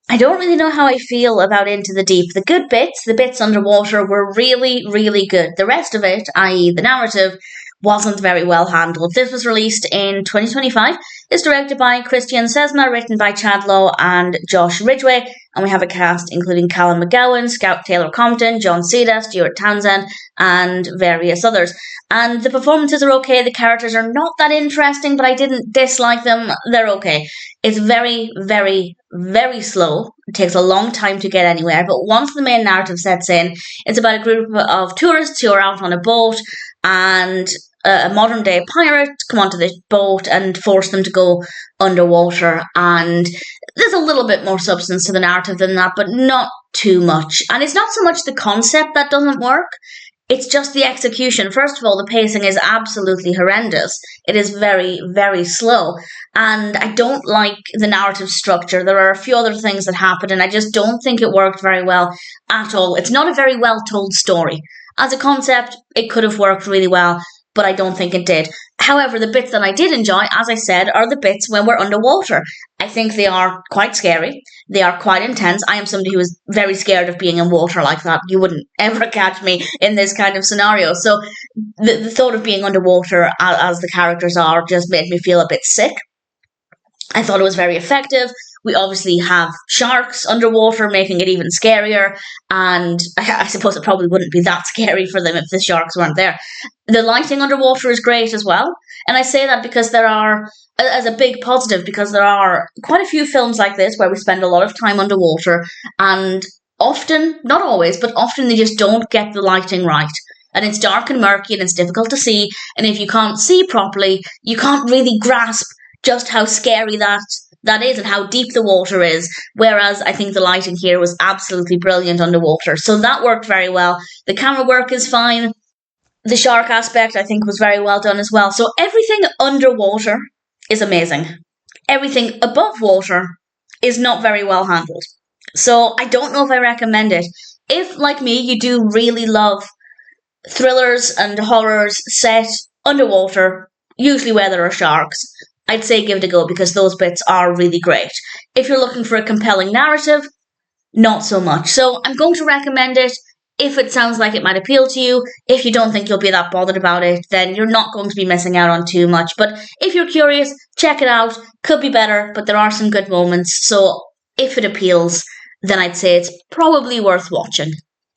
I don't really know how I feel about Into the Deep. The good bits, the bits underwater, were really, really good. The rest of it, i.e., the narrative, wasn't very well handled. This was released in 2025. It's directed by Christian Sesma, written by Chad Lowe and Josh Ridgway, and we have a cast including Callum McGowan, Scout Taylor-Compton, Jon Seda, Stuart Townsend, and various others. And the performances are okay. The characters are not that interesting, but I didn't dislike them. They're okay. It's very, very, very slow. It takes a long time to get anywhere, but once the main narrative sets in, it's about a group of tourists who are out on a boat, and a modern day pirate come onto the boat and force them to go underwater. And there's a little bit more substance to the narrative than that, but not too much. And it's not so much the concept that doesn't work, it's just the execution. First of all, the pacing is absolutely horrendous. It is very, very slow. And I don't like the narrative structure. There are a few other things that happen, and I just don't think it worked very well at all. It's not a very well told story. As a concept, it could have worked really well, but I don't think it did. However, the bits that I did enjoy, as I said, are the bits when we're underwater. I think they are quite scary. They are quite intense. I am somebody who is very scared of being in water like that. You wouldn't ever catch me in this kind of scenario. So the thought of being underwater, as the characters are, just made me feel a bit sick. I thought it was very effective. We obviously have sharks underwater, making it even scarier. And I suppose it probably wouldn't be that scary for them if the sharks weren't there. The lighting underwater is great as well. And I say that because there are, as a big positive, because there are quite a few films like this where we spend a lot of time underwater, and often, not always, but often they just don't get the lighting right. And it's dark and murky and it's difficult to see. And if you can't see properly, you can't really grasp just how scary that is and how deep the water is. Whereas I think the lighting here was absolutely brilliant underwater. So that worked very well. The camera work is fine. The shark aspect, I think, was very well done as well. So everything underwater is amazing. Everything above water is not very well handled. So I don't know if I recommend it. If, like me, you do really love thrillers and horrors set underwater, usually where there are sharks, I'd say give it a go, because those bits are really great. If you're looking for a compelling narrative, not so much. So I'm going to recommend it if it sounds like it might appeal to you. If you don't think you'll be that bothered about it, then you're not going to be missing out on too much. But if you're curious, check it out. Could be better, but there are some good moments. So if it appeals, then I'd say it's probably worth watching.